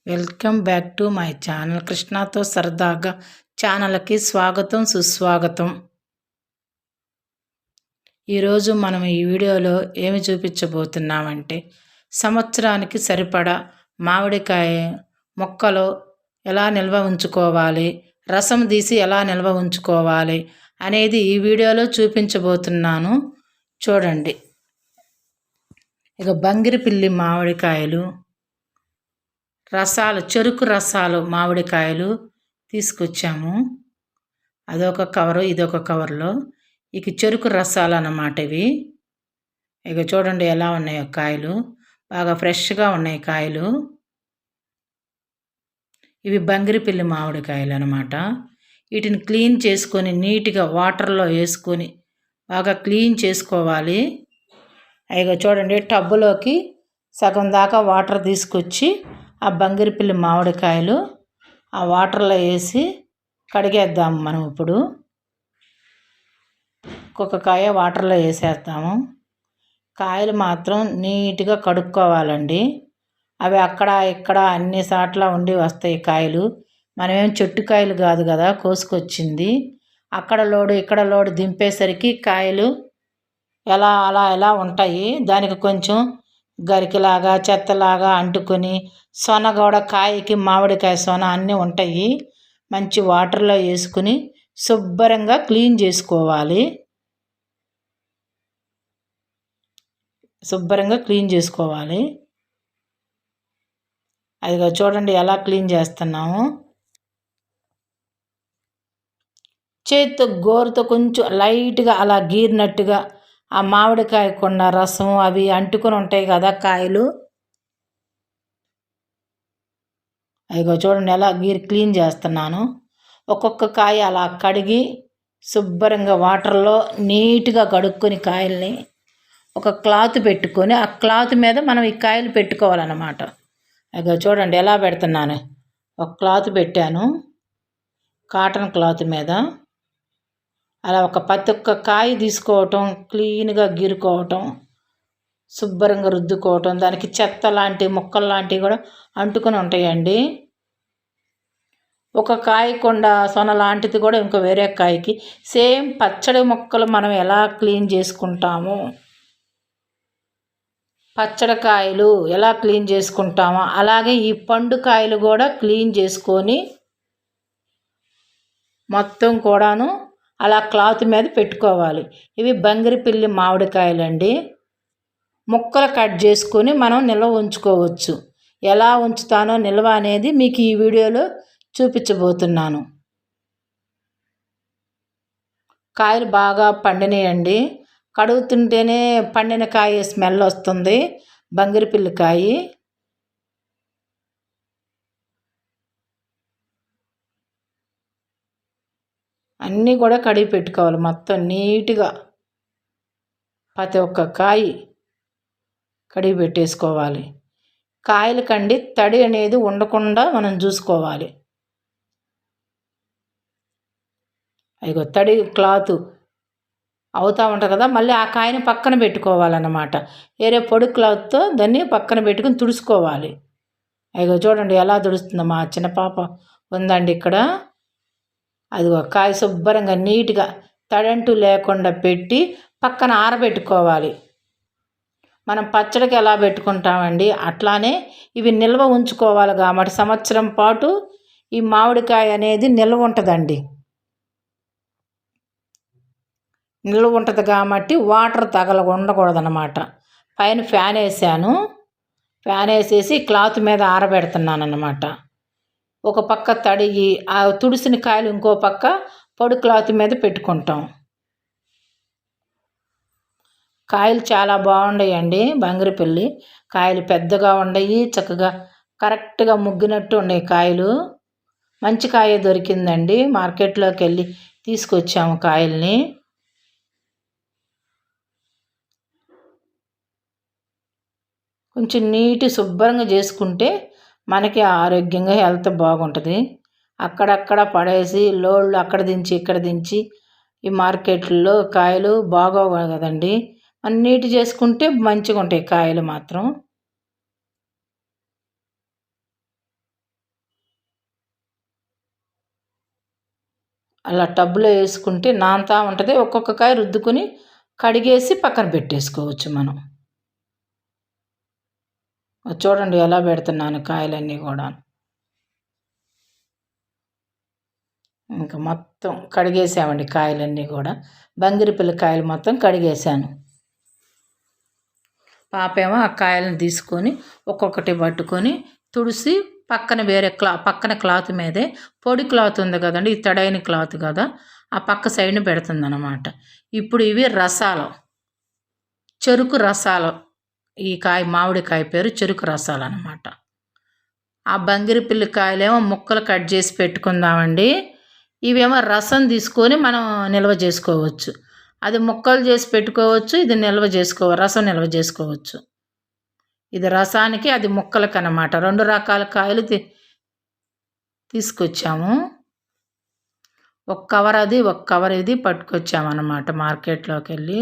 Welcome back to my channel కృష్ణతో సరదాగా ఛానల్కి స్వాగతం సుస్వాగతం. ఈరోజు మనం ఈ వీడియోలో ఏమి చూపించబోతున్నామంటే సంవత్సరానికి సరిపడా మామిడికాయ మొక్కలు ఎలా నిల్వ ఉంచుకోవాలి, రసం తీసి ఎలా నిల్వ ఉంచుకోవాలి అనేది ఈ వీడియోలో చూపించబోతున్నాను. చూడండి. ఇక బంగిరిపిల్లి మామిడికాయలు రసాలు, చెరుకు రసాలు మామిడికాయలు తీసుకొచ్చాము. అదొక కవరు, ఇదొక కవర్లో. ఇక చెరుకు రసాలు అన్నమాట ఇవి. ఇక చూడండి ఎలా ఉన్నాయో కాయలు, బాగా ఫ్రెష్గా ఉన్నాయి కాయలు. ఇవి బంగిరిపిల్లి మామిడికాయలు అన్నమాట. వీటిని క్లీన్ చేసుకొని నీట్గా వాటర్లో వేసుకొని బాగా క్లీన్ చేసుకోవాలి. ఇక చూడండి, టబ్బులోకి సగం దాకా వాటర్ తీసుకొచ్చి ఆ బంగిరిపిల్లి మామిడికాయలు ఆ వాటర్లో వేసి కడిగేద్దాము. మనం ఇప్పుడు ఒక్కొక్క కాయ వాటర్లో వేసేస్తాము. కాయలు మాత్రం నీట్గా కడుక్కోవాలండి. అవి అక్కడ ఇక్కడ అన్ని సాట్ల ఉండి వస్తాయి కాయలు. మనమేం చెట్టు కాయలు కాదు కదా కోసుకొచ్చింది. అక్కడ లోడు ఇక్కడ లోడు దింపేసరికి కాయలు ఎలా ఉంటాయి. దానికి కొంచెం గరికిలాగా చెత్తలాగా అంటుకొని సొన కూడా, కాయకి మామిడికాయ సొన అన్నీ ఉంటాయి. మంచి వాటర్లో వేసుకుని శుభ్రంగా క్లీన్ చేసుకోవాలి. అదిగో చూడండి ఎలా క్లీన్ చేస్తున్నాము. చేతితో గోరుతో కొంచెం లైట్గా అలా గీరినట్టుగా ఆ మామిడికాయ కొన్న రసం అవి అంటుకొని ఉంటాయి కదా కాయలు. అదిగో చూడండి ఎలా క్లీన్ చేస్తున్నాను. ఒక్కొక్క కాయ అలా కడిగి శుభ్రంగా వాటర్లో నీట్గా కడుక్కొని కాయల్ని ఒక క్లాత్ పెట్టుకొని ఆ క్లాత్ మీద మనం ఈ కాయలు పెట్టుకోవాలన్నమాట. అదిగో చూడండి ఎలా పెడుతున్నాను. ఒక క్లాత్ పెట్టాను, కాటన్ క్లాత్ మీద. అలా ప్రతి ఒక్క కాయ తీసుకోవటం, క్లీన్గా గీరుకోవటం, శుభ్రంగా రుద్దుకోవటం. దానికి చెత్త లాంటి ముక్కలు లాంటివి కూడా అంటుకొని ఉంటాయండి. ఒక కాయ కొండ సొన లాంటిది కూడా ఇంకో వేరే కాయకి సేమ్ పచ్చడి ముక్కలు మనం ఎలా క్లీన్ చేసుకుంటామో, పచ్చడి కాయలు ఎలా క్లీన్ చేసుకుంటామో అలాగే ఈ పండు కాయలు కూడా క్లీన్ చేసుకొని మొత్తం కూడాను అలా క్లాత్ మీద పెట్టుకోవాలి. ఇవి బంగిరిపిల్లి మామిడికాయలండి. ముక్కలు కట్ చేసుకొని మనం నిల్వ ఉంచుకోవచ్చు. ఎలా ఉంచుతానో నిల్వ అనేది మీకు ఈ వీడియోలో చూపించబోతున్నాను. కాయలు బాగా పండినాయండి. కడుగుతుంటేనే పండిన కాయ స్మెల్ వస్తుంది. బంగిరిపిల్లి కాయ అన్నీ కూడా కడిగి పెట్టుకోవాలి. మొత్తం నీట్గా ప్రతి ఒక్క కాయ కడిగి పెట్టేసుకోవాలి. కాయల కండి తడి అనేది ఉండకుండా మనం చూసుకోవాలి. అదిగో తడి క్లాత్ అవుతూ ఉంటుంది కదా, మళ్ళీ ఆ కాయని పక్కన పెట్టుకోవాలన్నమాట. వేరే పొడి క్లాత్తో దాన్ని పక్కన పెట్టుకుని తుడుచుకోవాలి. అదిగో చూడండి ఎలా తుడుస్తుందో. మా చిన్న పాప ఉందండి ఇక్కడ. అదిగో కాయ శుభ్రంగా నీట్గా తడంటూ లేకుండా పెట్టి పక్కన ఆరబెట్టుకోవాలి. మనం పచ్చడికి ఎలా పెట్టుకుంటామండి అట్లానే ఇవి నిల్వ ఉంచుకోవాలి. కాబట్టి సంవత్సరం పాటు ఈ మామిడికాయ అనేది నిల్వ ఉంటుందండి. నిల్వ ఉంటుంది కాబట్టి వాటర్ ఉండకూడదన్నమాట. పైన ఫ్యాన్ వేసాను. ఫ్యాన్ వేసేసి క్లాత్ మీద ఆరబెడుతున్నాను అన్నమాట. ఒక పక్క తడిగి ఆ తుడిసిన కాయలు ఇంకో పక్క పొడి క్లాత్ మీద పెట్టుకుంటాం. కాయలు చాలా బాగున్నాయండి. బంగిరిపిల్లి కాయలు పెద్దగా ఉన్నాయి, చక్కగా కరెక్ట్గా ముగ్గినట్టు ఉన్నాయి కాయలు. మంచి కాయ దొరికిందండి. మార్కెట్లోకి వెళ్ళి తీసుకొచ్చాము కాయల్ని. కొంచెం శుభ్రంగా చేసుకుంటే మనకి ఆరోగ్యంగా హెల్త్ బాగుంటుంది. అక్కడక్కడ పడేసి లోళ్ళు అక్కడ దించి ఇక్కడ దించి ఈ మార్కెట్లో కాయలు బాగోవు కదండి. నీట్ చేసుకుంటే మంచిగా ఉంటాయి కాయలు మాత్రం. అలా టబ్లో వేసుకుంటే నానతా ఉంటుంది. ఒక్కొక్క కాయ రుద్దుకొని కడిగేసి పక్కన పెట్టేసుకోవచ్చు మనం. చూడండి ఎలా పెడుతున్నాను కాయలన్నీ కూడా. ఇంకా మొత్తం కడిగేసామండి కాయలన్నీ కూడా. బంగిరిపల్లి కాయలు మొత్తం కడిగేసాను. పాపేమో ఆ కాయలను తీసుకొని ఒక్కొక్కటి పట్టుకొని తుడిసి పక్కన వేరే పక్కన క్లాత్ మీదే పొడి క్లాత్ ఉంది కదండి, ఈ తడైన క్లాత్ కదా, ఆ పక్క సైడ్ని పెడుతుందన్నమాట. ఇప్పుడు ఇవి రసాలు, చెరుకు రసాలు. ఈ కాయ మామిడికాయ పేరు చెరుకు రసాలు అన్నమాట. ఆ బంగిరిపల్లి కాయలేమో ముక్కలు కట్ చేసి పెట్టుకుందామండి. ఇవేమో రసం తీసుకొని మనం నిల్వ చేసుకోవచ్చు. అది ముక్కలు చేసి పెట్టుకోవచ్చు, ఇది రసం నిల్వ చేసుకోవచ్చు. ఇది రసానికి, అది ముక్కలకి అన్నమాట. 2 రకాల కాయలు తీసుకొచ్చాము. ఒక కవర్ అది, ఒక కవర్ ఇది పట్టుకొచ్చామన్నమాట మార్కెట్లోకి వెళ్ళి.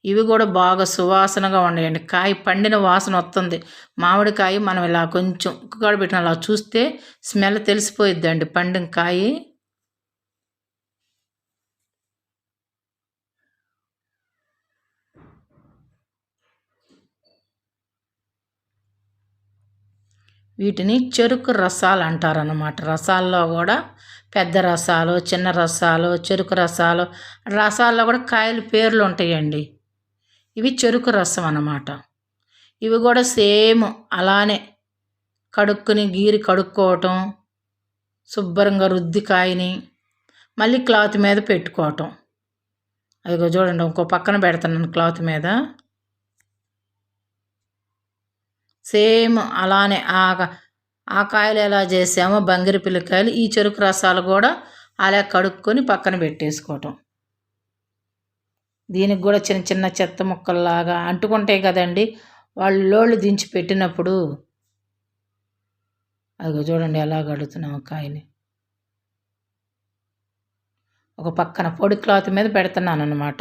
ఇవి కూడా బాగా సువాసనగా ఉన్నాయండి. కాయ పండిన వాసన వస్తుంది. మామిడికాయ మనం ఇలా కొంచెం ఉక్కుకాడ పెట్టిన అలా చూస్తే స్మెల్ తెలిసిపోయిద్దండి పండిన కాయ. వీటిని చెరుకు రసాలు అంటారన్నమాట. రసాల్లో కూడా పెద్ద రసాలు, చిన్న రసాలు, చెరుకు రసాలు, రసాల్లో కూడా కాయలు పేర్లు ఉంటాయండి. ఇవి చెరుకు రసం అన్నమాట. ఇవి కూడా సేమ్ అలానే కడుక్కోవటం, శుభ్రంగా రుద్ది కాయని మళ్ళీ క్లాత్ మీద పెట్టుకోవటం. అదిగో చూడండి, ఇంకో పక్కన పెడుతున్నాను క్లాత్ మీద. సేమ్ అలానే ఆ కాయలు ఎలా చేసామో బంగిరిపల్లి కాయలు, ఈ చెరుకు రసాలు కూడా అలా కడుక్కొని పక్కన పెట్టేసుకోవటం. దీనికి కూడా చిన్న చిన్న చెత్త ముక్కల్లాగా అంటుకుంటాయి కదండి వాళ్ళు లోళ్ళు దించి పెట్టినప్పుడు. అదిగో చూడండి ఎలా కడుగుతున్నాము కాయని. ఒక పక్కన పొడి క్లాత్ మీద పెడుతున్నాను అన్నమాట.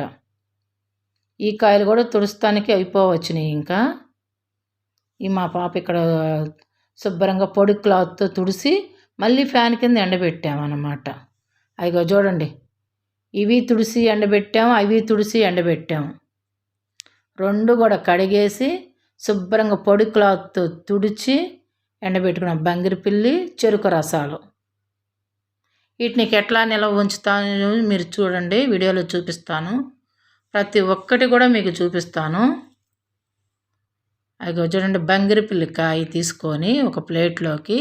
ఈ కాయలు కూడా తుడుస్తానికి అయిపోవచ్చినాయి. ఇంకా ఈ మా పాప ఇక్కడ శుభ్రంగా పొడి క్లాత్తో తుడిసి మళ్ళీ ఫ్యాన్ కింద ఎండబెట్టామన్నమాట. అదిగో చూడండి, ఇవి తుడిసి ఎండబెట్టాము, అవి తుడిసి ఎండబెట్టాము. 2 కూడా కడిగేసి శుభ్రంగా పొడి క్లాత్తో తుడిచి ఎండబెట్టుకున్నాం బంగిరిపల్లి చెరుకు రసాలు. వీటిని ఎట్లా నిల్వ ఉంచుతాను మీరు చూడండి, వీడియోలో చూపిస్తాను. ప్రతి ఒక్కటి కూడా మీకు చూపిస్తాను. అదిగో చూడండి, బంగిరిపల్లి కాయ తీసుకొని ఒక ప్లేట్లోకి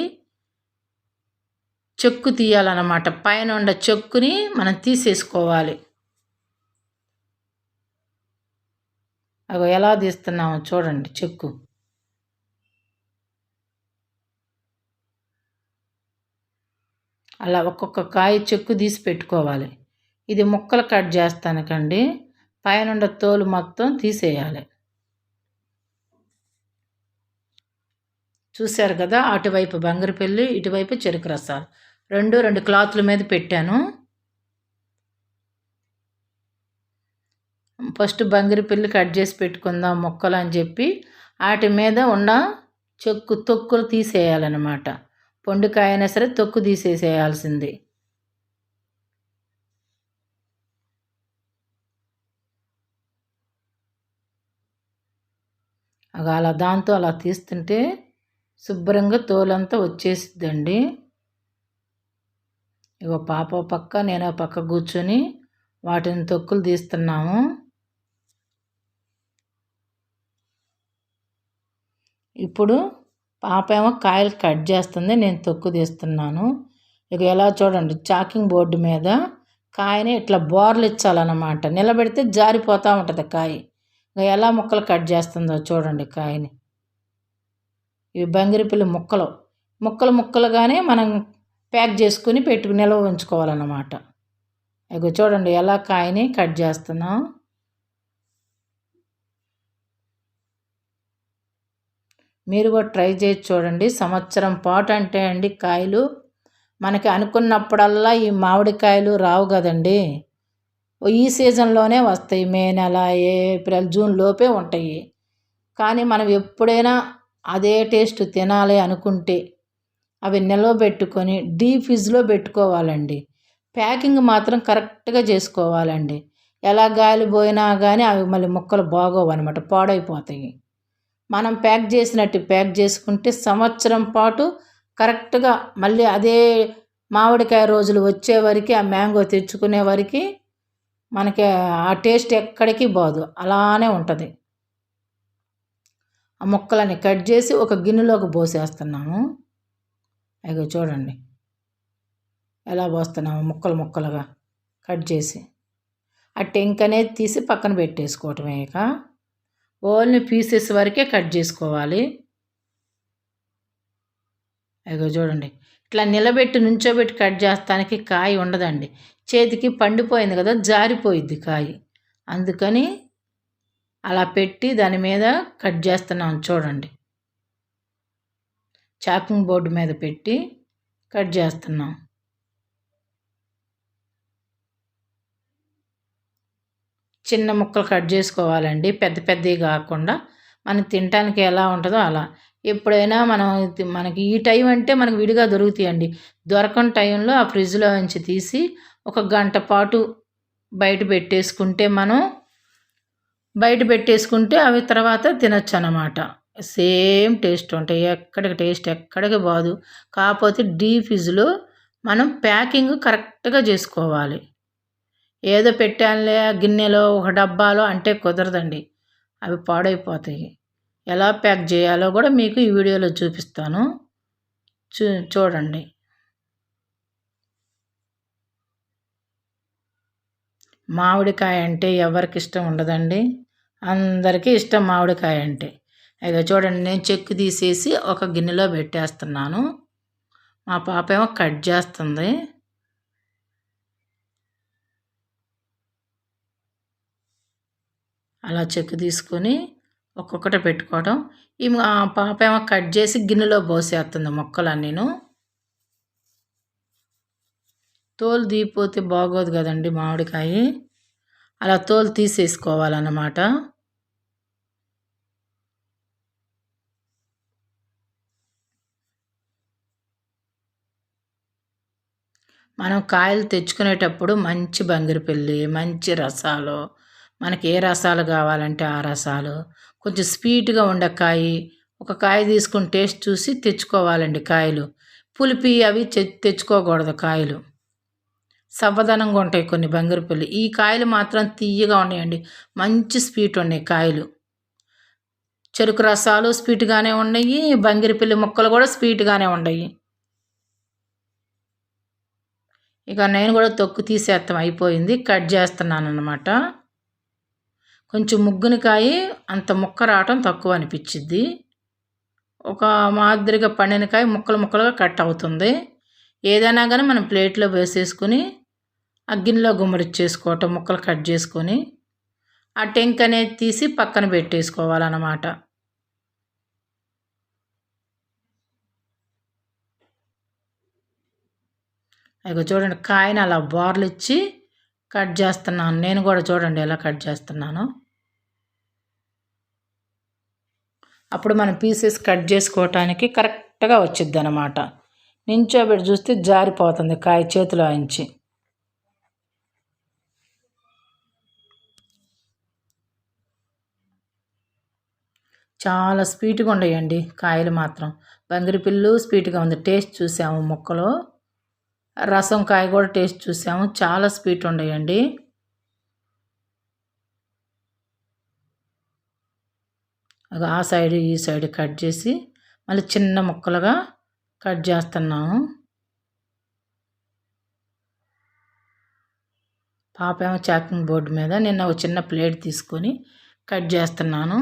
చెక్కు తీయాలన్నమాట. పైన ఉండే చెక్కుని మనం తీసేసుకోవాలి. అగో ఎలా తీస్తున్నామో చూడండి చెక్కు. అలా ఒక్కొక్క కాయ చెక్కు తీసి పెట్టుకోవాలి. ఇది ముక్కలు కట్ చేస్తానికండి, పైన తోలు మొత్తం తీసేయాలి. చూశారు కదా, అటువైపు బంగిరిపల్లి, ఇటువైపు చెరుకు రసాలు. 2 క్లాత్ల మీద పెట్టాను. ఫస్ట్ బంగిరిపల్లి కట్ చేసి పెట్టుకుందాం ముక్కలు అని చెప్పి వాటి మీద ఉన్న తొక్కులు తీసేయాలన్నమాట. పొండికాయ అయినా సరే తొక్కు తీసేసేయాల్సింది. అలా దాంతో అలా తీస్తుంటే శుభ్రంగా తోలంతా వచ్చేసిద్దండి. ఇగో పాప పక్క, నేను పక్క కూర్చొని వాటిని తొక్కులు తీస్తున్నాము. ఇప్పుడు పాప ఏమో కాయలు కట్ చేస్తుంది, నేను తొక్కు తీస్తున్నాను. ఇక ఎలా చూడండి, చాకింగ్ బోర్డు మీద కాయని ఇట్లా బోర్లు ఇచ్చాలన్నమాట. నిలబెడితే జారిపోతూ ఉంటుంది కాయ. ఇక ఎలా ముక్కలు కట్ చేస్తుందో చూడండి కాయని. ఇవి బంగిరిపల్లి ముక్కలుగానే మనం ప్యాక్ చేసుకుని నిల్వ ఉంచుకోవాలన్నమాట. ఇక చూడండి ఎలా కాయని కట్ చేస్తున్నాం. మీరు కూడా ట్రై చేసి చూడండి. సంవత్సరం పాటు అంటే అండి కాయలు మనకి అనుకున్నప్పుడల్లా ఈ మామిడికాయలు రావు కదండి. ఈ సీజన్లోనే వస్తాయి. మే నెల, ఏప్రిల్, జూన్ లోపే ఉంటాయి. కానీ మనం ఎప్పుడైనా అదే టేస్ట్ తినాలి అనుకుంటే అవి నిల్వ పెట్టుకొని డీప్ ఫ్రిడ్జ్లో పెట్టుకోవాలండి. ప్యాకింగ్ మాత్రం కరెక్ట్గా చేసుకోవాలండి. ఎలా గాలి పోయినా కానీ అవి మళ్ళీ ముక్కలు బాగోవు అనమాట, పాడైపోతాయి. మనం ప్యాక్ చేసినట్టు ప్యాక్ చేసుకుంటే సంవత్సరం పాటు కరెక్ట్గా మళ్ళీ అదే మామిడికాయ రోజులు వచ్చే వరకు, ఆ మ్యాంగో తెచ్చుకునే వరకు మనకి ఆ టేస్ట్ ఎక్కడికి పోదు, అలానే ఉంటుంది. ఆ ముక్కలని కట్ చేసి ఒక గిన్నెలోకి పోసేస్తున్నాము. అయ్యో చూడండి ఎలా పోస్తున్నాము, ముక్కలు ముక్కలుగా కట్ చేసి. ఆ టెంక్ అనేది తీసి పక్కన పెట్టేసుకోవటమే. ఇక ఓన్లీ పీసెస్ వరకే కట్ చేసుకోవాలి. అయ్యో చూడండి ఇట్లా నిలబెట్టి నుంచోబెట్టి కట్ చేస్తానికి కాయ ఉండదండి, చేతికి పండిపోయింది కదా, జారిపోయిద్ది కాయ. అందుకని అలా పెట్టి దాని మీద కట్ చేస్తున్నాం. చూడండి చాపింగ్ బోర్డు మీద పెట్టి కట్ చేస్తున్నాం. చిన్న ముక్కలు కట్ చేసుకోవాలండి, పెద్ద పెద్దవి కాకుండా. మనం తినడానికి ఎలా ఉంటుందో అలా. ఎప్పుడైనా మనకి ఈ టైం అంటే మనకు విడిగా దొరుకుతాయండి. దొరకని టైంలో ఆ ఫ్రిడ్జ్లో నుంచి తీసి ఒక గంట పాటు బయట పెట్టేసుకుంటే అవి తర్వాత తినొచ్చు అన్నమాట. సేమ్ టేస్ట్ ఉంటాయి, ఎక్కడికి బాదు. కాకపోతే డీప్ ఫ్రిడ్జ్లో మనం ప్యాకింగ్ కరెక్ట్గా చేసుకోవాలి. ఏదో పెట్టానులే గిన్నెలో ఒక డబ్బాలో అంటే కుదరదండి, అవి పాడైపోతాయి. ఎలా ప్యాక్ చేయాలో కూడా మీకు ఈ వీడియోలో చూపిస్తాను, చూడండి. మామిడికాయ అంటే ఎవరికి ఇష్టం ఉండదండి, అందరికీ ఇష్టం మామిడికాయ అంటే. ఇక చూడండి నేను చెక్కు తీసేసి ఒక గిన్నెలో పెట్టేస్తున్నాను. మా పాప ఏమో కట్ చేస్తుంది. అలా చెక్కు తీసుకొని ఒక్కొక్కటి పెట్టుకోవడం. ఈ పాప ఏమో కట్ చేసి గిన్నెలో పోసేస్తుంది ముక్కలన్నీను. తోలు తీయిపోతే బాగోదు కదండి మామిడికాయ, అలా తోలు తీసేసుకోవాలన్నమాట. మనం కాయలు తెచ్చుకునేటప్పుడు మంచి బంగిరిపల్లి, మంచి రసాలు, మనకి ఏ రసాలు కావాలంటే ఆ రసాలు, కొంచెం స్వీట్గా ఉండే కాయ, ఒక కాయ తీసుకుని టేస్ట్ చూసి తెచ్చుకోవాలండి. కాయలు పులిపి అవి తెచ్చుకోకూడదు. కాయలు సవ్వదనంగా ఉంటాయి కొన్ని బంగిరిపల్లి. ఈ కాయలు మాత్రం తీయగా ఉన్నాయండి, మంచి స్వీట్ ఉన్నాయి కాయలు. చెరుకు రసాలు స్వీట్గానే ఉన్నాయి, బంగిరిపల్లి ముక్కలు కూడా స్వీట్గానే ఉన్నాయి. ఇక నేను కూడా తొక్కు తీసేస్తాం అయిపోయింది, కట్ చేస్తున్నాను అన్నమాట. కొంచెం ముగ్గునికాయ అంత ముక్క రావటం తక్కువ అనిపించిద్ది. ఒక మాదిరిగా పండినకాయ ముక్కలుగా కట్ అవుతుంది. ఏదైనా కానీ మనం ప్లేట్లో వేసేసుకుని ఆ గిన్నెలో గుమ్మరిచ్చేసుకోవటం, ముక్కలు కట్ చేసుకొని ఆ టెంక్ అనేది తీసి పక్కన పెట్టేసుకోవాలన్నమాట. ఇక చూడండి కాయని అలా బోర్లు ఇచ్చి కట్ చేస్తున్నాను. నేను కూడా చూడండి ఎలా కట్ చేస్తున్నాను. అప్పుడు మనం పీసెస్ కట్ చేసుకోవటానికి కరెక్ట్గా వచ్చిద్ది అనమాట. నించోబెట్టి చూస్తే జారిపోతుంది కాయ చేతిలో నుంచి. చాలా స్వీట్గా ఉన్నాయండి కాయలు మాత్రం. బంగిరిపిల్లు స్వీట్గా ఉంది, టేస్ట్ చూసాము. ముక్కలు రసం కాయ కూడా టేస్ట్ చూసాము, చాలా స్వీట్ ఉన్నాయండి. ఆ సైడ్ ఈ సైడ్ కట్ చేసి మళ్ళీ చిన్న ముక్కలుగా కట్ చేస్తున్నాము. పాప ఏమో చాకింగ్ బోర్డు మీద, నేను ఒక చిన్న ప్లేట్ తీసుకొని కట్ చేస్తున్నాను.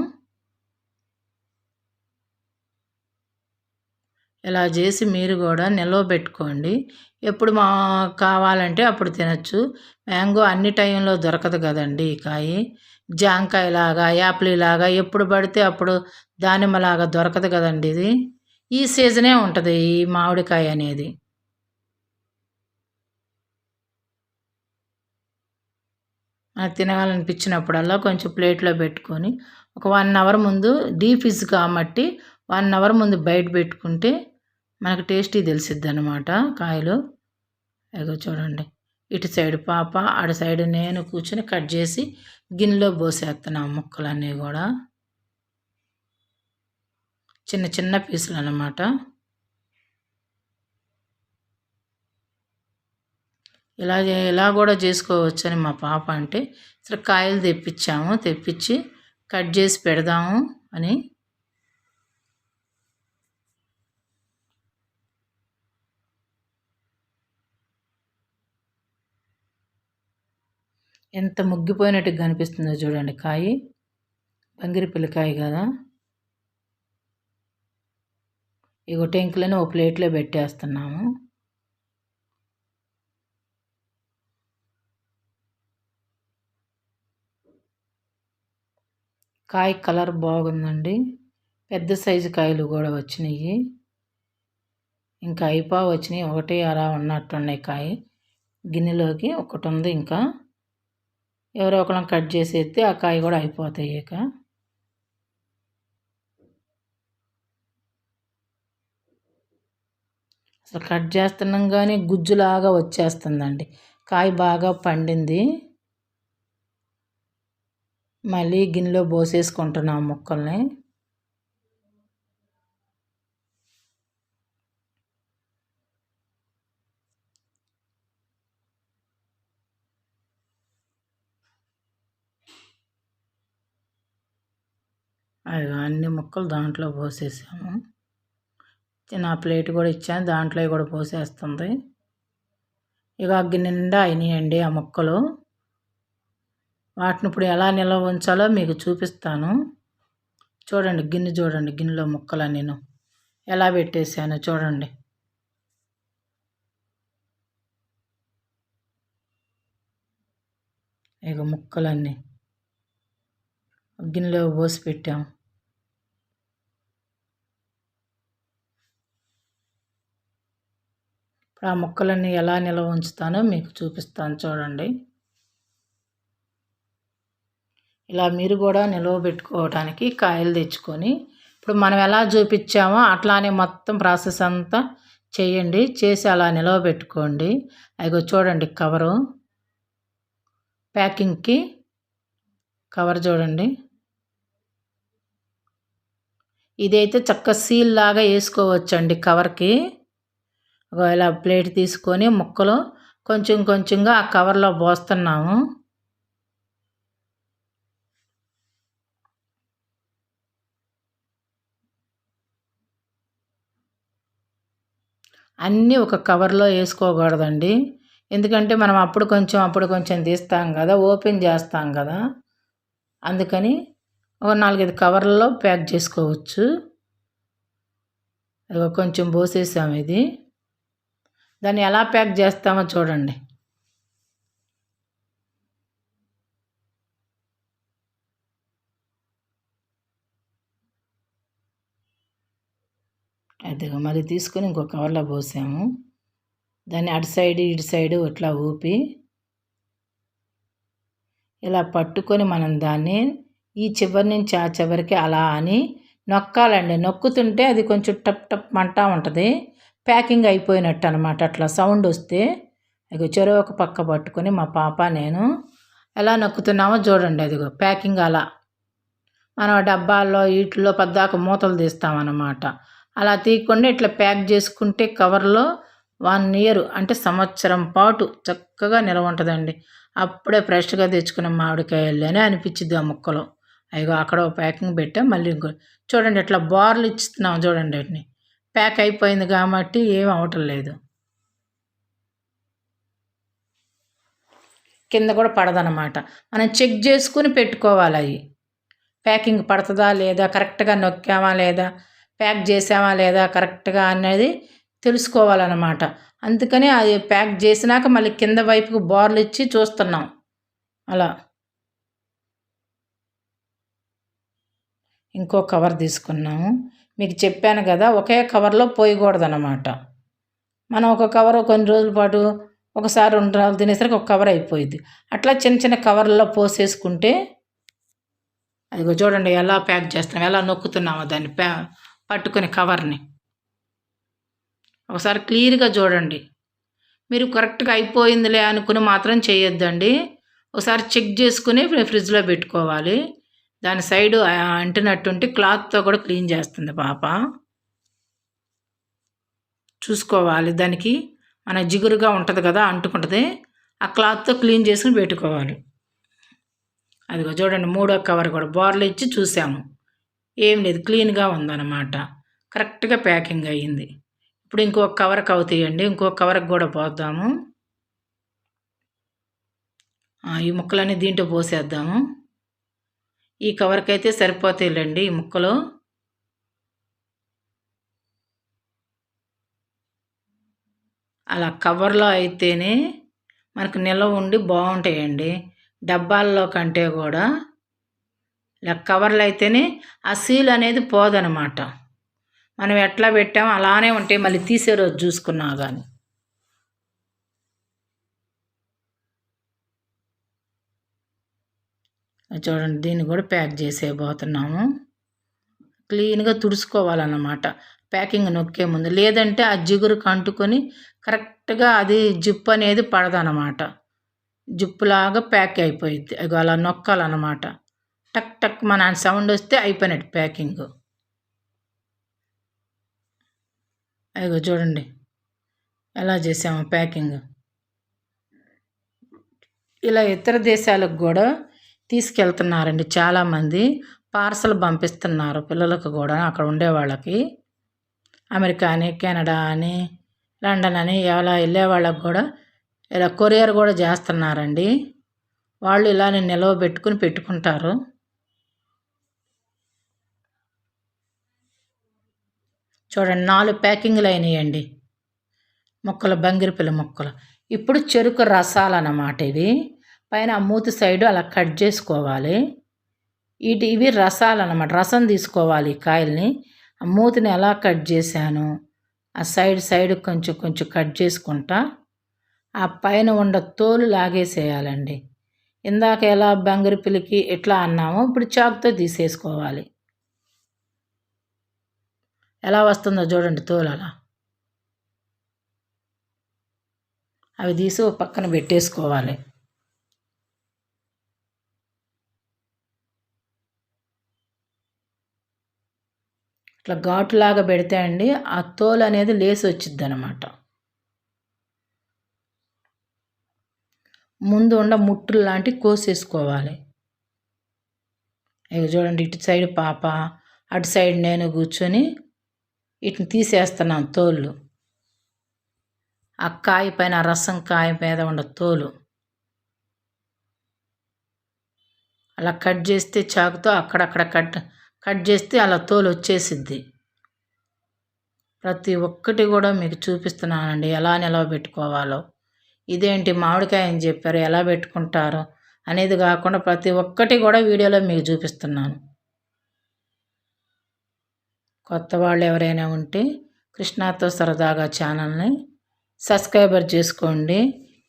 ఇలా చేసి మీరు కూడా నిల్వ పెట్టుకోండి, ఎప్పుడు కావాలంటే అప్పుడు తినచ్చు. మ్యాంగో అన్ని టైంలో దొరకదు కదండి ఈ కాయ. జాంకాయలాగా, యాపిల్లాగా ఎప్పుడు పడితే అప్పుడు దానిమ్మలాగా దొరకదు కదండి. ఇది ఈ సీజనే ఉంటుంది ఈ మామిడికాయ అనేది. నాకు తినాలనిపించినప్పుడల్లా కొంచెం ప్లేట్లో పెట్టుకొని ఒక 1 అవర్ ముందు, డీప్ ఫ్రిడ్జ్ కాబట్టి 1 అవర్ ముందు బయట పెట్టుకుంటే మనకు టేస్టీ తెలిసిద్ది అనమాట కాయలు. ఇగో చూడండి ఇటు సైడ్ పాప, అటు సైడ్ నేను కూర్చొని కట్ చేసి గిన్నెలో పోసేస్తున్నాం ముక్కలన్నీ కూడా. చిన్న చిన్న పీసులు అన్నమాట. ఇలా కూడా చేసుకోవచ్చని మా పాప అంటే అసలు కాయలు తెప్పించి కట్ చేసి పెడదాము అని. ఎంత ముగ్గిపోయినట్టు కనిపిస్తుందో చూడండి కాయ. బంగిరిపల్లికాయ కదా. ఇగో టెంకులను ఒక ప్లేట్లో పెట్టేస్తున్నాము. కాయ కలర్ బాగుందండి. పెద్ద సైజు కాయలు కూడా వచ్చినాయి. ఇంకా వచ్చినాయి. ఒకటి అలా ఉన్నట్టున్నాయి కాయ. గిన్నెలోకి ఒకటి ఉంది. ఇంకా ఎవరో ఒకళ్ళని కట్ చేసేస్తే ఆ కాయ కూడా అయిపోతాయి. ఇక అసలు కట్ చేస్తున్నాం కానీ గుజ్జులాగా వచ్చేస్తుందండి. కాయ బాగా పండింది. మళ్ళీ గిన్నెలో పోసేసుకుంటున్నాం ముక్కల్ని. అన్ని ముక్కలు దాంట్లో పోసేసాము. నా ప్లేట్ కూడా ఇచ్చాను, దాంట్లో కూడా పోసేస్తుంది. ఇక గిన్నె నిండా అయినాయండి ఆ ముక్కలు. వాటిని ఇప్పుడు ఎలా నిల్వ ఉంచాలో మీకు చూపిస్తాను. చూడండి గిన్నెలో ముక్కలు నేను ఎలా పెట్టేసాను చూడండి. ఇక ముక్కలన్నీ గిన్నెలో పోసి పెట్టాము. ఇప్పుడు ఆ ముక్కలన్నీ ఎలా నిల్వ ఉంచుతానో మీకు చూపిస్తాను చూడండి. ఇలా మీరు కూడా నిల్వ పెట్టుకోవడానికి కాయలు తెచ్చుకొని ఇప్పుడు మనం ఎలా చూపించామో అట్లానే మొత్తం ప్రాసెస్ అంతా చేయండి. చేసి అలా నిల్వ పెట్టుకోండి. అదిగో చూడండి కవరు, ప్యాకింగ్కి కవర్ చూడండి. ఇదైతే చక్క సీల్ లాగా వేసుకోవచ్చండి కవర్కి. ఇలా ప్లేట్ తీసుకొని ముక్కలు కొంచెం కొంచెంగా ఆ కవర్లో పోస్తున్నాము. అన్నీ ఒక కవర్లో వేసుకోకూడదండి. ఎందుకంటే మనం అప్పుడు కొంచెం తీస్తాం కదా, ఓపెన్ చేస్తాం కదా. అందుకని ఒక 4-5 కవర్లలో ప్యాక్ చేసుకోవచ్చు. కొంచెం పోసేసాము. ఇది దాన్ని ఎలా ప్యాక్ చేస్తామో చూడండి. అదిగో మళ్ళీ తీసుకొని ఇంకో కవర్లో పోసాము. దాన్ని అటు సైడ్ ఇటు సైడు ఇట్లా ఊపి ఇలా పట్టుకొని మనం దాన్ని ఈ చివరి నుంచి ఆ చివరికి అలా అని నొక్కాలండి. నొక్కుతుంటే అది కొంచెం టప్ టప్ మంటా ఉంటుంది. ప్యాకింగ్ అయిపోయినట్టు అనమాట. అట్లా సౌండ్ వస్తే అదిగో చెరువు ఒక పక్క పట్టుకొని మా పాప నేను ఎలా నొక్కుతున్నామో చూడండి. అదిగో ప్యాకింగ్ అలా మనం డబ్బాల్లో వీటిల్లో పద్దాక మూతలు తీస్తామన్నమాట. అలా తీయకుండా ఇట్లా ప్యాక్ చేసుకుంటే కవర్లో 1 ఇయర్ అంటే సంవత్సరం పాటు చక్కగా నిల్వ ఉంటుందండి. అప్పుడే ఫ్రెష్గా తెచ్చుకున్న మామిడికాయలని అనిపించింది ఆ ముక్కలు. అయ్యో అక్కడ ప్యాకింగ్ పెట్టాం. మళ్ళీ ఇంకో చూడండి ఇట్లా బార్లు ఇస్తున్నాం చూడండి. వాటిని ప్యాక్ అయిపోయింది కాబట్టి ఏం అవటం లేదు. కింద కూడా పడదనమాట. మనం చెక్ చేసుకుని పెట్టుకోవాలి. అవి ప్యాకింగ్ పడుతుందా లేదా, కరెక్ట్గా నొక్కామా లేదా, ప్యాక్ చేసామా లేదా కరెక్ట్గా అనేది తెలుసుకోవాలన్నమాట. అందుకని అది ప్యాక్ చేసినాక మళ్ళీ కింద వైపుకు బార్లు ఇచ్చి చూస్తున్నాం. అలా ఇంకో కవర్ తీసుకున్నాము. మీకు చెప్పాను కదా, ఒకే కవర్లో పోయకూడదన్నమాట. మనం ఒక కవర్ కొన్ని రోజుల పాటు ఒకసారి 2 రోజులు తినేసరికి ఒక కవర్ అయిపోయింది. అట్లా చిన్న చిన్న కవర్లలో పోసేసుకుంటే అదిగో చూడండి ఎలా ప్యాక్ చేస్తాం, ఎలా నొక్కుతున్నామో దాన్ని పట్టుకుని కవర్ని ఒకసారి క్లియర్గా చూడండి. మీరు కరెక్ట్గా అయిపోయిందిలే అనుకుని మాత్రం చేయొద్దండి. ఒకసారి చెక్ చేసుకుని ఫ్రిడ్జ్లో పెట్టుకోవాలి. దాని సైడు అంటినట్టుంటే క్లాత్తో కూడా క్లీన్ చేస్తుంది పాప. చూసుకోవాలి, దానికి మన జిగురుగా ఉంటుంది కదా, అంటుకుంటుంది. ఆ క్లాత్తో క్లీన్ చేసుకుని పెట్టుకోవాలి. అదిగో చూడండి, మూడో కవర్ కూడా బోర్లు ఇచ్చి చూసాము, ఏం లేదు, క్లీన్గా ఉందన్నమాట. కరెక్ట్గా ప్యాకింగ్ అయ్యింది. ఇప్పుడు ఇంకొక కవర్కి అవుతాయండి, ఇంకొక కవర్కి కూడా పోద్దాము. ఈ ముక్కలన్నీ దీంట్లో పోసేద్దాము. ఈ కవర్కి అయితే సరిపోతాయిలేండి ఈ ముక్కలు. అలా కవర్లో అయితేనే మనకు నిల్వ ఉండి బాగుంటాయండి. డబ్బాల్లో కంటే కూడా ఇలా కవర్లు అయితేనే ఆ సీల్ అనేది పోదనమాట. మనం ఎట్లా పెట్టామో అలానే ఉంటాయి, మళ్ళీ తీసే రోజు చూసుకున్నా కానీ. చూడండి, దీన్ని కూడా ప్యాక్ చేసేయబోతున్నాము. క్లీన్గా తుడుచుకోవాలన్నమాట ప్యాకింగ్ నొక్కే ముందు, లేదంటే ఆ జిగురుకు అంటుకొని కరెక్ట్గా అది జిప్ అనేది పడదనమాట. జిప్పులాగా ప్యాక్ అయిపోయింది. అది అలా నొక్కాలన్నమాట. టక్ టక్ మన సౌండ్ వస్తే అయిపోయినట్టు ప్యాకింగ్. అదిగో చూడండి ఎలా చేసాము ప్యాకింగ్. ఇలా ఇతర దేశాలకు కూడా తీసుకెళ్తున్నారండి చాలామంది. పార్సల్ పంపిస్తున్నారు పిల్లలకు కూడా, అక్కడ ఉండే వాళ్ళకి. అమెరికా అని, కెనడా అని, లండన్ అని ఎలా వెళ్ళే వాళ్ళకు కూడా ఇలా కొరియర్ కూడా చేస్తున్నారండి. వాళ్ళు ఇలానే నిల్వ పెట్టుకుంటారు. చూడండి, 4 ప్యాకింగ్లు అయినాయండి ముక్కలు, బంగిరిపిల్ల ముక్కలు. ఇప్పుడు చెరుకు రసాలు అన్నమాట ఇవి. పైన మూతి సైడు అలా కట్ చేసుకోవాలి. ఇవి రసాలు అన్నమాట. రసం తీసుకోవాలి ఈ కాయల్ని. ఆ మూతిని ఎలా కట్ చేశాను, ఆ సైడ్ కొంచెం కొంచెం కట్ చేసుకుంటా ఆ పైన ఉన్న తోలు లాగేసేయాలండి. ఇందాక ఎలా బంగిరిపిల్లకి ఎట్లా అన్నామో ఇప్పుడు చాకుతో తీసేసుకోవాలి. ఎలా వస్తుందో చూడండి తోలు అలా. అవి తీసి ఒక పక్కన పెట్టేసుకోవాలి. ఇట్లా ఘాటులాగా పెడితే అండి ఆ తోలు అనేది లేసి వచ్చిద్ది అనమాట. ముందు ఉన్న ముట్టులు లాంటివి కోసేసుకోవాలి. ఇక చూడండి, ఇటు సైడ్ పాప, అటు సైడ్ నేను కూర్చొని వీటిని తీసేస్తున్నాను తోళ్ళు. ఆ కాయ పైన, రసం కాయ మీద ఉన్న తోలు అలా కట్ చేస్తే చాకుతో అక్కడక్కడ కట్ చేస్తే అలా తోలు వచ్చేసిద్ది. ప్రతి ఒక్కటి కూడా మీకు చూపిస్తున్నానండి ఎలా నిలవ పెట్టుకోవాలో. ఇదేంటి మామిడికాయ అని చెప్పారు, ఎలా పెట్టుకుంటారు అనేది కాకుండా ప్రతి ఒక్కటి కూడా వీడియోలో మీకు చూపిస్తున్నాను. కొత్త వాళ్ళు ఎవరైనా ఉంటే కృష్ణాతో సరదాగా ఛానల్ని సబ్స్క్రైబర్ చేసుకోండి.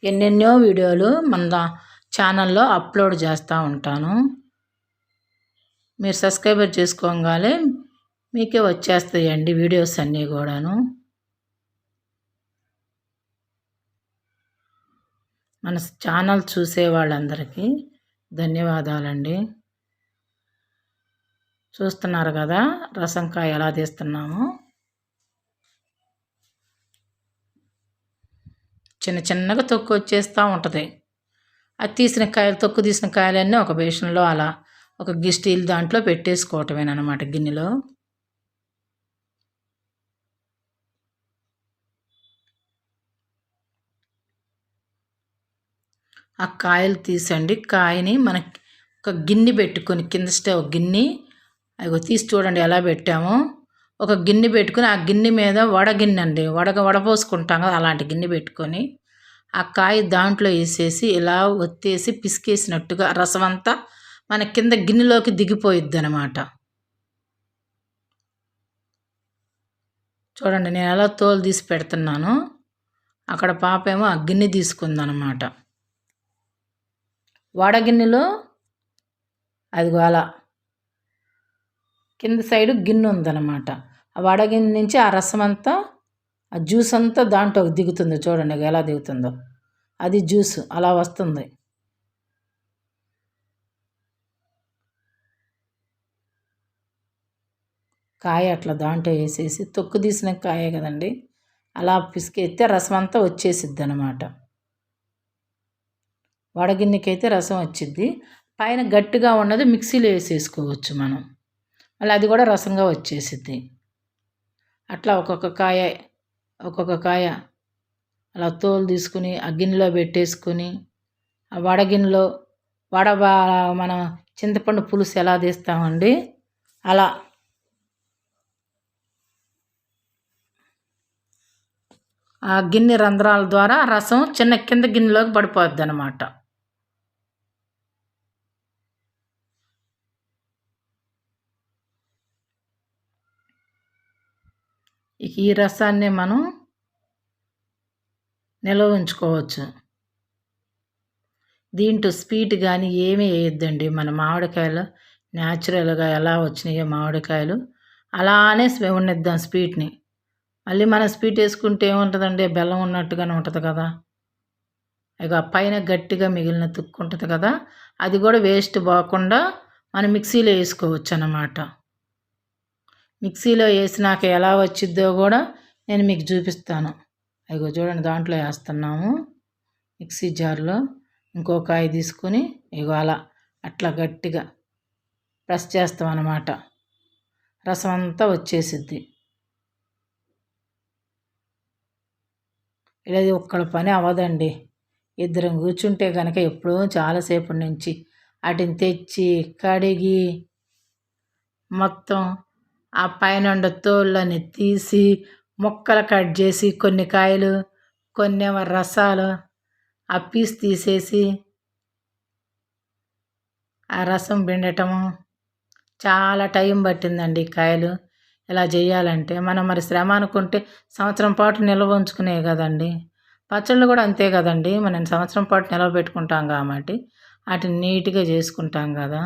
ఎన్నెన్నో వీడియోలు మన ఛానల్లో అప్లోడ్ చేస్తూ ఉంటాను. మీరు సబ్స్క్రైబర్ చేసుకోగానే మీకే వచ్చేస్తాయండి వీడియోస్ అన్నీ కూడాను. మన ఛానల్ చూసే వాళ్ళందరికీ ధన్యవాదాలండి. చూస్తున్నారు కదా రసంకాయ ఎలా తీస్తున్నామో. చిన్నగా తొక్కు వచ్చేస్తూ ఉంటుంది. అది తొక్కు తీసిన కాయలన్నీ ఒక బేషన్లో అలా ఒక స్టీల్ దాంట్లో పెట్టేసుకోవటమేనమాట, గిన్నెలో. ఆ కాయలు తీసండి, కాయని మనకి ఒక గిన్నె పెట్టుకొని కింద స్టవ్ గిన్నె అవి తీసి చూడండి ఎలా పెట్టామో. ఒక గిన్నె పెట్టుకొని ఆ గిన్నె మీద వడగిన్నె అండి, వడపోసుకుంటాం కదా, అలాంటి గిన్నె పెట్టుకొని ఆ కాయ దాంట్లో వేసేసి ఇలా ఒత్తేసి పిసికేసినట్టుగా రసం అంతా మన కింద గిన్నెలోకి దిగిపోయిద్ది అనమాట. చూడండి నేను ఎలా తోలు తీసి పెడుతున్నాను. అక్కడ పాప ఏమో ఆ గిన్నె తీసుకుందనమాట. వడగిన్నెలో అదిగో అలా కింద సైడు గిన్నె ఉందన్నమాట. ఆ వడగిన్నె నుంచి ఆ రసం అంతా ఆ జ్యూస్ అంతా దాంట్లో దిగుతుంది చూడండి ఎలా దిగుతుందో, అది జ్యూస్ అలా వస్తుంది. కాయ అట్లా దాంట్లో వేసేసి తొక్కు తీసిన కాయే కదండి, అలా పిసికేస్తే రసం అంతా వచ్చేసిద్ది అనమాట. వడగిన్నెకైతే రసం వచ్చిద్ది, పైన గట్టిగా ఉన్నది మిక్సీలో వేసేసుకోవచ్చు మనం, మళ్ళీ అది కూడా రసంగా వచ్చేసిద్ది. అట్లా ఒక్కొక్క కాయ అలా తోలు తీసుకుని ఆ గిన్నెలో పెట్టేసుకుని, ఆ వడగిన్నెలో మనం చింతపండు పులుసు ఎలా తీస్తామండి అలా ఆ గిన్నె రంధ్రాల ద్వారా రసం చిన్న కింద గిన్నెలోకి పడిపోద్ది అనమాట. ఈ రసాన్ని మనం నిల్వ ఉంచుకోవచ్చు. దీంట్లో స్వీట్ కానీ ఏమీ వేయొద్దండి. మన మామిడికాయలు న్యాచురల్గా ఎలా వచ్చినాయో మామిడికాయలు అలానే ఉండిద్దాం స్వీట్ని. మళ్ళీ మనం స్వీట్ వేసుకుంటే ఏముంటుందండి, బెల్లం ఉన్నట్టుగానే ఉంటుంది కదా. ఇక పైన గట్టిగా మిగిలిన తుక్కు ఉంటుంది కదా, అది కూడా వేస్ట్ పోకుండా మనం మిక్సీలో వేసుకోవచ్చు అన్నమాట. మిక్సీలో వేసినాక ఎలా వచ్చిద్దో కూడా నేను మీకు చూపిస్తాను. అదిగో చూడండి, దాంట్లో వేస్తున్నాము మిక్సీ జార్లో. ఇంకో కాయ తీసుకొని ఇగో అట్లా గట్టిగా ప్రెస్ చేస్తాం అన్నమాట, రసం అంతా వచ్చేసిద్ది. ఇలా ఒక్కళ్ళ పని అవ్వదండి, ఇద్దరం కూర్చుంటే కనుక ఎప్పుడో చాలాసేపటి నుంచి వాటిని తెచ్చి కడిగి మొత్తం ఆ పైన తోళ్ళని తీసి ముక్కలు కట్ చేసి, కొన్ని కాయలు కొన్ని రసాలు ఆ పీస్ తీసేసి ఆ రసం పిండటము చాలా టైం పట్టిందండి. కాయలు ఇలా చేయాలంటే మనం మరి శ్రమ అనుకుంటే సంవత్సరం పాటు నిల్వ ఉంచుకునే కదండి. పచ్చళ్ళు కూడా అంతే కదండి, మనం సంవత్సరం పాటు నిల్వ పెట్టుకుంటాం కాబట్టి వాటిని నీట్గా చేసుకుంటాం కదా.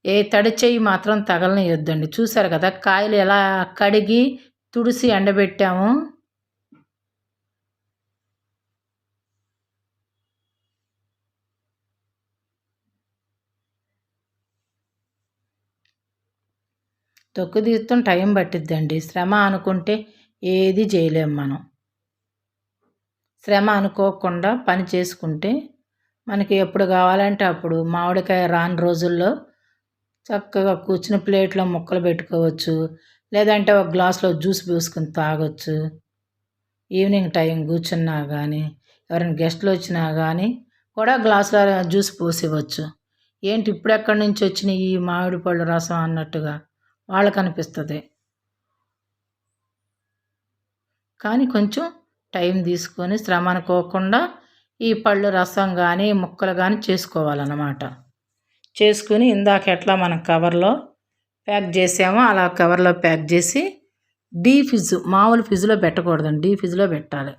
ఏ తడి చెయ్యి మాత్రం తగలనియొద్దండి. చూసారు కదా కాయలు ఎలా కడిగి తుడిసి ఎండబెట్టాము. తొక్కు తీస్తాం టైం పట్టిద్దండి. శ్రమ అనుకుంటే ఏది చేయలేం మనం. శ్రమ అనుకోకుండా పని చేసుకుంటే మనకి ఎప్పుడు కావాలంటే అప్పుడు మామిడికాయ రాని రోజుల్లో చక్కగా కూర్చుని ప్లేట్లో ముక్కలు పెట్టుకోవచ్చు, లేదంటే ఒక గ్లాసులో జ్యూస్ పోసుకొని తాగొచ్చు. ఈవినింగ్ టైం కూర్చున్నా కానీ ఎవరైనా గెస్టులు వచ్చినా కానీ కూడా గ్లాసులో జ్యూస్ పోసివ్వచ్చు. ఏంటి ఇప్పుడు ఎక్కడి నుంచి వచ్చినాయి ఈ మామిడి పళ్ళు రసం అన్నట్టుగా వాళ్ళకు అనిపిస్తుంది. కానీ కొంచెం టైం తీసుకొని శ్రమ అనుకోకుండా ఈ పళ్ళు రసం కానీ ముక్కలు కానీ చేసుకోవాలన్నమాట. చేసుకుని ఇందాక ఎట్లా మనం కవర్లో ప్యాక్ చేసామో అలా కవర్లో ప్యాక్ చేసి ఫ్రిడ్జ్, మామూలు ఫ్రిడ్జ్లో పెట్టకూడదండి, ఫ్రిడ్జ్లో పెట్టాలి.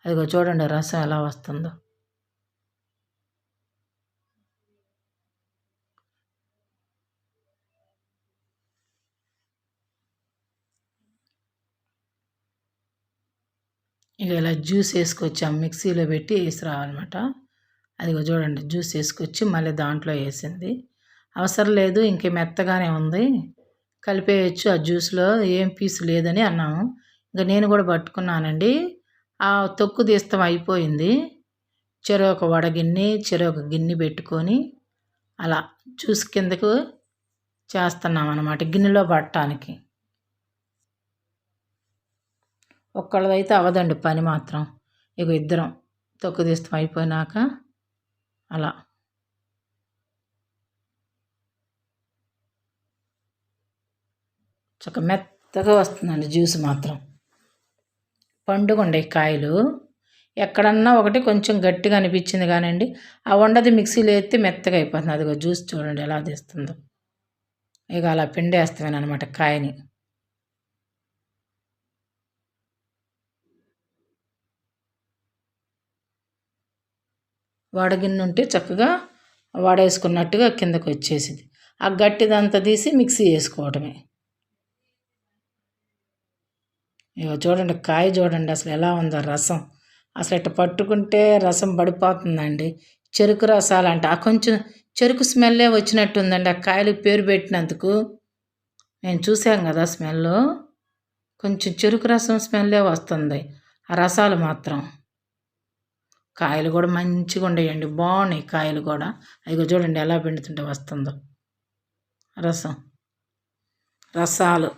అదిగో చూడండి రసం ఎలా వస్తుందో. ఇక ఇలా జ్యూస్ వేసుకొచ్చాము, మిక్సీలో పెట్టి వేసి రావాలన్నమాట. అదిగో చూడండి జ్యూస్ వేసుకొచ్చి మళ్ళీ దాంట్లో వేసింది. అవసరం లేదు, ఇంక మెత్తగానే ఉంది, కలిపేయచ్చు ఆ జ్యూస్లో, ఏం పీసు లేదని అన్నాము. ఇంకా నేను కూడా పట్టుకున్నానండి. ఆ తొక్కు తీస్తాం అయిపోయింది. చెరొక వడగిన్ని చెరొక గిన్నె పెట్టుకొని అలా జ్యూస్ కిందకు చేస్తున్నాం అన్నమాట, గిన్నెలో పట్టడానికి. ఒక్కళ్ళదైతే అవ్వదండి పని మాత్రం. ఇక ఇద్దరం తొక్కు తీస్తాం అయిపోయినాక అలా చక్క మెత్తగా వస్తుందండి జ్యూస్ మాత్రం. పండుగ కాయలు ఎక్కడన్నా ఒకటి కొంచెం గట్టిగా అనిపించింది కానండి, ఆ వండది మిక్సీలో ఎత్తి మెత్తగా అయిపోతుంది. అదిగో జ్యూస్ చూడండి ఎలా తీస్తుందో. ఇక అలా పిండేస్తామేనమాట కాయని. వడగిన్నె ఉంటే చక్కగా వాడేసుకున్నట్టుగా కిందకు వచ్చేసింది. ఆ గట్టిదంతా తీసి మిక్సీ వేసుకోవటమే. ఇక చూడండి కాయ చూడండి అసలు ఎలా ఉందో రసం. అసలు ఇట్ట పట్టుకుంటే రసం పడిపోతుందండి. చెరుకు రసాలంట ఆ కొంచెం చెరుకు స్మెల్లే వచ్చినట్టుందండి ఆ కాయలకు పేరు పెట్టినందుకు. నేను చూశాను కదా స్మెల్, కొంచెం చెరుకు రసం స్మెల్లే వస్తుంది. ఆ రసాలు మాత్రం. కాయలు కూడా మంచిగా ఉండేయండి, బాగున్నాయి కాయలు కూడా. అదిగో చూడండి ఎలా పిండుతుంటే వస్తుందో రసం. రసాలు,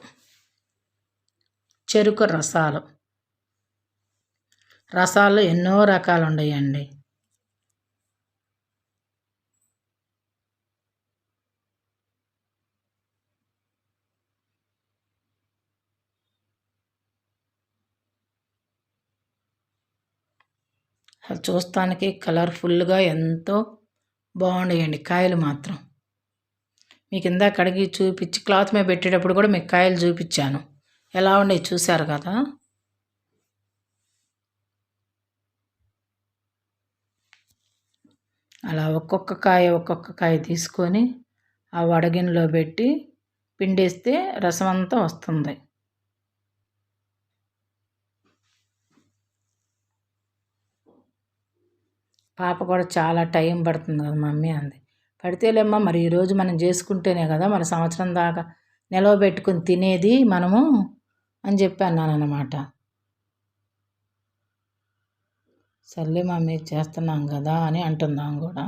చెరుకు రసాలు. రసాల్లో ఎన్నో రకాలు ఉన్నాయండి. చూస్తానికి కలర్ఫుల్గా ఎంతో బాగున్నాయండి కాయలు మాత్రం. మీకు ఇందాక కడిగి చూపించి క్లాత్ మీద పెట్టేటప్పుడు కూడా మీకు కాయలు చూపించాను, ఎలా ఉన్నాయి చూశారు కదా. అలా ఒక్కొక్క కాయ తీసుకొని ఆ వడగిన్నెలో పెట్టి పిండేస్తే రసం అంతా వస్తుంది. పాప కూడా చాలా టైం పడుతుంది కదా మమ్మీ అంది. పడితేలేమ్మా, మరి ఈరోజు మనం చేసుకుంటేనే కదా మరి సంవత్సరం దాకా నిలవ పెట్టుకుని తినేది మనము అని చెప్పి అన్నాను అన్నమాట. సర్లే మమ్మీ చేస్తున్నాం కదా అని అంటున్నాం కూడా.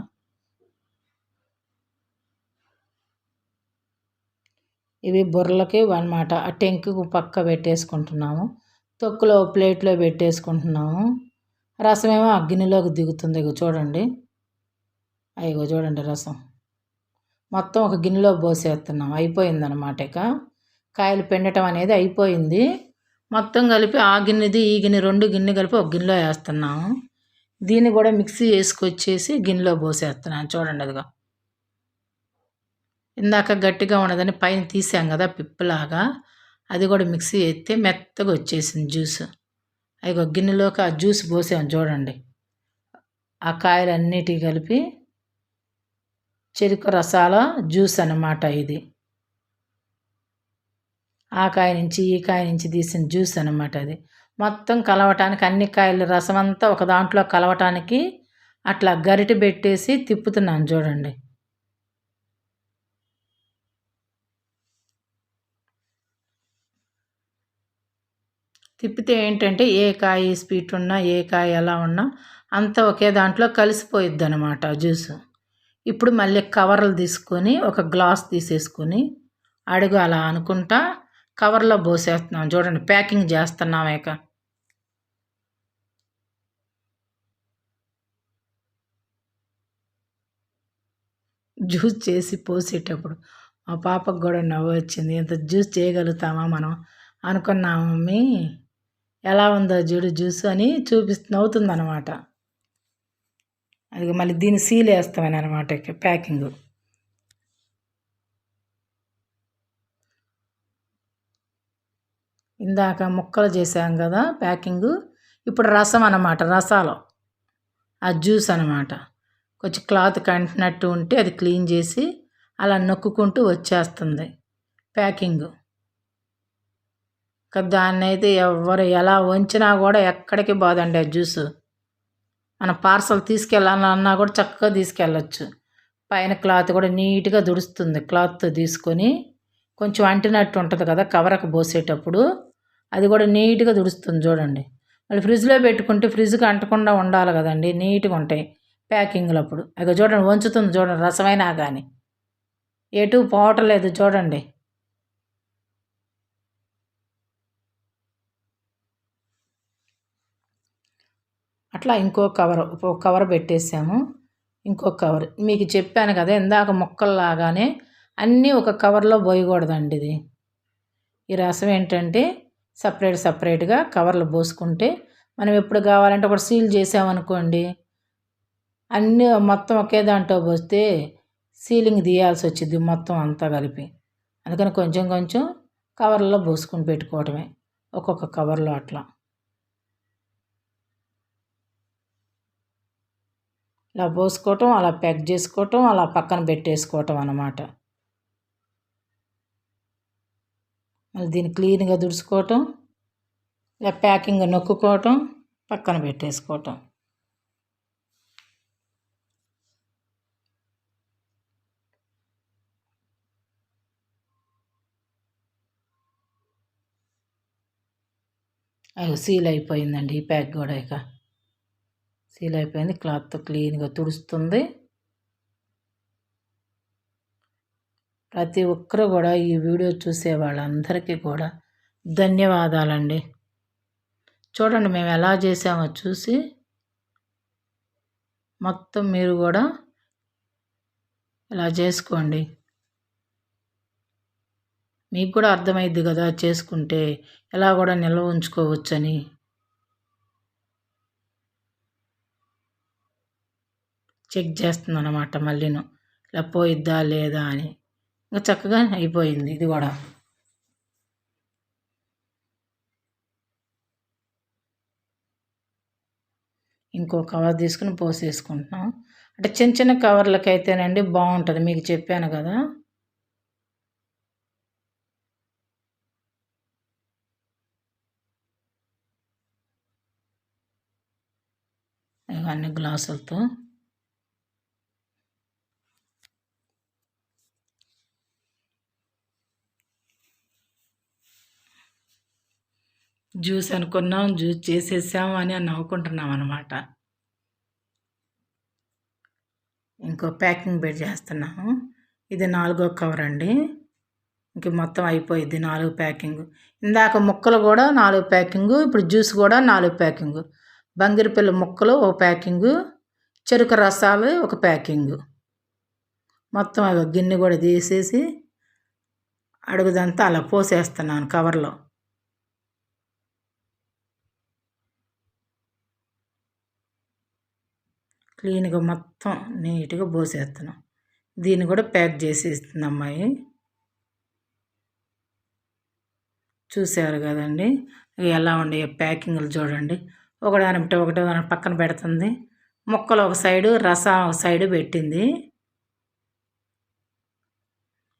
ఇవి బుర్రలకి అన్నమాట. ఆ టెంకు పక్క పెట్టేసుకుంటున్నాము, తొక్కులో ప్లేట్లో పెట్టేసుకుంటున్నాము. రసం ఏమో ఆ గిన్నెలోకి దిగుతుంది. ఇగో చూడండి, అయ్యో చూడండి రసం మొత్తం ఒక గిన్నెలో పోసేస్తున్నాం. అయిపోయిందనమాట. ఇక కాయలు పిండటం అనేది అయిపోయింది. మొత్తం కలిపి ఆ గిన్నెది ఈ గిన్నె రెండు గిన్నె కలిపి ఒక గిన్నెలో వేస్తున్నాము. దీన్ని కూడా మిక్సీ వేసుకొచ్చేసి గిన్నెలో పోసేస్తున్నాను. చూడండి అదిగో, ఇందాక గట్టిగా ఉన్నదని పైన తీసాం కదా పిప్పులాగా, అది కూడా మిక్సీ వేస్తే మెత్తగా వచ్చేసింది జ్యూస్. అదిగో గిన్నెలోకి ఆ జ్యూస్ పోసాము చూడండి. ఆ కాయలన్నిటికీ కలిపి చెరుకు రసాల జ్యూస్ అన్నమాట ఇది. ఆ కాయ నుంచి ఈ కాయ నుంచి తీసిన జ్యూస్ అన్నమాట అది. మొత్తం కలవటానికి అన్ని కాయల రసం అంతా ఒక దాంట్లో కలవటానికి అట్లా గరిటె పెట్టేసి తిప్పుతున్నాను చూడండి. తిప్పితే ఏంటంటే ఏ కాయ స్వీట్ ఉన్నా ఏ కాయ ఎలా ఉన్నా అంతా ఒకే దాంట్లో కలిసిపోయిద్ది అనమాట జ్యూస్. ఇప్పుడు మళ్ళీ కవర్లు తీసుకొని ఒక గ్లాస్ తీసేసుకొని అడుగు అలా అనుకుంటా కవర్లో పోసేస్తున్నాం చూడండి. ప్యాకింగ్ చేస్తున్నామేక. జ్యూస్ చేసి పోసేటప్పుడు మా పాపకు కూడా నవ్వు వచ్చింది. ఇంత జ్యూస్ చేయగలుగుతామా మనం అనుకున్నాం మమ్మీ, ఎలా ఉందో చూడు జ్యూస్ అని నవ్వుతుంది అనమాట. అది మళ్ళీ దీన్ని సీల్ వేస్తామని అనమాట ప్యాకింగ్. ఇందాక ముక్కలు చేసాం కదా ప్యాకింగు, ఇప్పుడు రసం అన్నమాట. రసాలు ఆ జ్యూస్ అన్నమాట. కొంచెం క్లాత్ కంటినట్టు ఉంటే అది క్లీన్ చేసి అలా నొక్కుంటూ వచ్చేస్తుంది ప్యాకింగు. దాన్ని అయితే ఎవరు ఎలా వంచినా కూడా ఎక్కడికి బాదండి ఆ జ్యూస్. మన పార్సల్ తీసుకెళ్ళాలన్నా కూడా చక్కగా తీసుకెళ్ళచ్చు. పైన క్లాత్ కూడా నీట్గా దుడుస్తుంది. క్లాత్తో తీసుకొని కొంచెం అంటినట్టు ఉంటుంది కదా కవర్కి పోసేటప్పుడు, అది కూడా నీట్గా దుడుస్తుంది చూడండి. మళ్ళీ ఫ్రిడ్జ్లో పెట్టుకుంటే ఫ్రిడ్జ్కి అంటకుండా ఉండాలి కదండి, నీట్గా ఉంటాయి ప్యాకింగ్లు అప్పుడు. అది చూడండి వంచుతుంది చూడండి, రసమైనా కానీ ఎటు పోవటలేదు చూడండి. అట్లా ఇంకో కవర్ పెట్టేసాము. ఇంకో కవర్ మీకు చెప్పాను కదా ఇందాక ముక్కల్లాగానే అన్నీ ఒక కవర్లో పోయకూడదండి. ఇది ఈ రసం ఏంటంటే సపరేట్గా కవర్లు పోసుకుంటే మనం ఎప్పుడు కావాలంటే ఒకటి సీల్ చేసామనుకోండి, అన్నీ మొత్తం ఒకే దాంట్లో పోస్తే సీలింగ్ తీయాల్సి వచ్చింది మొత్తం అంతా కలిపి. అందుకని కొంచెం కొంచెం కవర్లో పోసుకొని పెట్టుకోవడమే, ఒక్కొక్క కవర్లో అట్లా. ఇలా పోసుకోవటం, అలా ప్యాక్ చేసుకోవటం, అలా పక్కన పెట్టేసుకోవటం అన్నమాట. మళ్ళీ దీన్ని క్లీన్గా తుడుచుకోవటం, ఇలా ప్యాకింగ్ నొక్కుకోవటం, పక్కన పెట్టేసుకోవటం. అవి సీల్ అయిపోయిందండి. ఈ ప్యాక్ కూడా ఇక సీల్ అయిపోయింది. క్లాత్తో క్లీన్గా తుడుస్తుంది. ప్రతి ఒక్కరు కూడా ఈ వీడియో చూసే వాళ్ళందరికీ కూడా ధన్యవాదాలండి. చూడండి మేము ఎలా చేసామో చూసి మొత్తం మీరు కూడా ఇలా చేసుకోండి. మీకు కూడా అర్థమైద్ది కదా చేసుకుంటే ఎలా కూడా నిల్వ ఉంచుకోవచ్చని. చెక్ చేస్తుంది అన్నమాట మళ్ళీను ఇలా పోయిద్దా లేదా అని. ఇంకా చక్కగా అయిపోయింది ఇది కూడా. ఇంకో కవర్ తీసుకుని పోసేసుకుంటున్నాం. అంటే చిన్న చిన్న కవర్లకి అయితేనండి బాగుంటుంది, మీకు చెప్పాను కదా. అన్ని గ్లాసులతో జ్యూస్ అనుకున్నాం, జ్యూస్ చేసేసాం అని నవ్వుకుంటున్నాం అన్నమాట. ఇంకో ప్యాకింగ్ బెడ్ చేస్తున్నాము. ఇది 4వ కవర్ అండి. ఇంక మొత్తం అయిపోయింది 4 ప్యాకింగ్. ఇందాక ముక్కలు కూడా 4 ప్యాకింగు, ఇప్పుడు జ్యూస్ కూడా 4 ప్యాకింగు. బంగిరిపల్లి ముక్కలు ఒక ప్యాకింగు, చెరుకు రసాలు ఒక ప్యాకింగు. మొత్తం అవి గిన్నె కూడా తీసేసి అడుగుదంతా అలా పోసేస్తున్నాను కవర్లో. క్లీన్గా మొత్తం నీట్గా పోసేస్తున్నాం. దీన్ని కూడా ప్యాక్ చేసి ఇస్తుంది అమ్మాయి. చూసారు కదండి ఎలా ఉండే ప్యాకింగ్లు చూడండి. ఒకదానింటే ఒకటో దాని పక్కన పెడుతుంది. ముక్కలు ఒక సైడు, రసం ఒక సైడు పెట్టింది.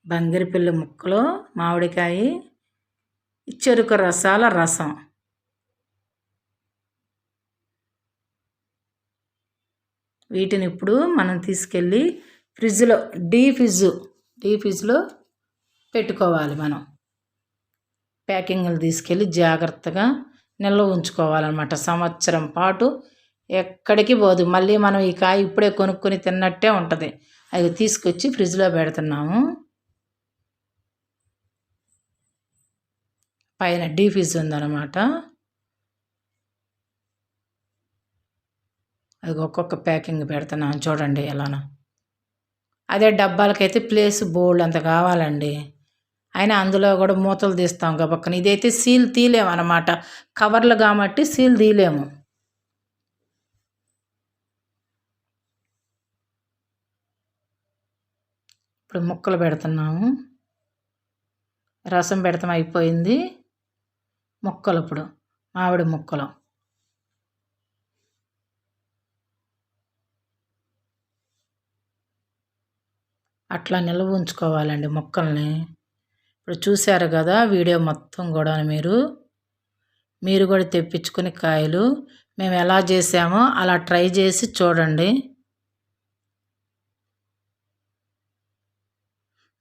బంగిరిపిల్లి ముక్కలు, మామిడికాయ, చెరుకు రసాల రసం. వీటిని ఇప్పుడు మనం తీసుకెళ్ళి ఫ్రిడ్జ్లో డీఫ్రిడ్జ్లో పెట్టుకోవాలి. మనం ప్యాకింగ్లు తీసుకెళ్ళి జాగ్రత్తగా నిల్వ ఉంచుకోవాలన్నమాట. సంవత్సరం పాటు ఎక్కడికి పోదు. మళ్ళీ మనం ఈ కాయ ఇప్పుడే కొనుక్కొని తిన్నట్టే ఉంటుంది. అది తీసుకొచ్చి ఫ్రిడ్జ్లో పెడుతున్నాము. పైన డీఫ్రిడ్జ్ ఉందన్నమాట. అది ఒక్కొక్క ప్యాకింగ్ పెడుతున్నాను చూడండి ఎలానో. అదే డబ్బాలకైతే ప్లేస్ బోల్డ్ అంత కావాలండి. అయినా అందులో కూడా మూతలు తీస్తాం గబక్కన. ఇదైతే సీల్ తీయలేము అన్నమాట, కవర్లు కాబట్టి సీల్ తీయలేము. ఇప్పుడు ముక్కలు పెడుతున్నాము. రసం పెడతాం అయిపోయింది. ముక్కలు ఇప్పుడు మామిడి ముక్కలు. అట్లా నిల్వ ఉంచుకోవాలండి ముక్కల్ని. ఇప్పుడు చూశారు కదా వీడియో మొత్తం కూడా మీరు కూడా తెప్పించుకుని కాయలు మేము ఎలా చేసామో అలా ట్రై చేసి చూడండి.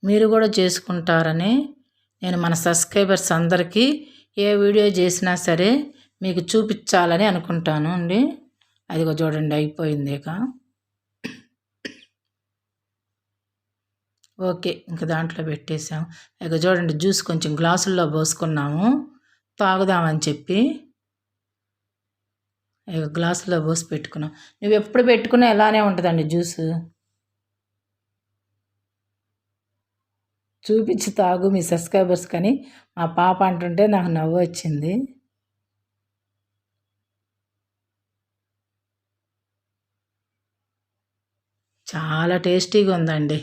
మీరు కూడా చేసుకుంటారని నేను మన సబ్స్క్రైబర్స్ అందరికీ ఏ వీడియో చేసినా సరే మీకు చూపించాలని అనుకుంటాను అండి. అదిగో చూడండి అయిపోయింది ఇక. ఓకే, ఇంకా దాంట్లో పెట్టేసాం. ఇక చూడండి జ్యూస్ కొంచెం గ్లాసుల్లో పోసుకున్నాము తాగుదామని చెప్పి. ఇక గ్లాసులో పోసి పెట్టుకున్నాం. నువ్వు ఎప్పుడు పెట్టుకున్నా ఎలానే ఉంటుందండి జ్యూస్. చూపించి తాగు మీ సబ్స్క్రైబర్స్ కానీ మా పాప అంటుంటే నాకు నవ్వు వచ్చింది. చాలా టేస్టీగా ఉందండి.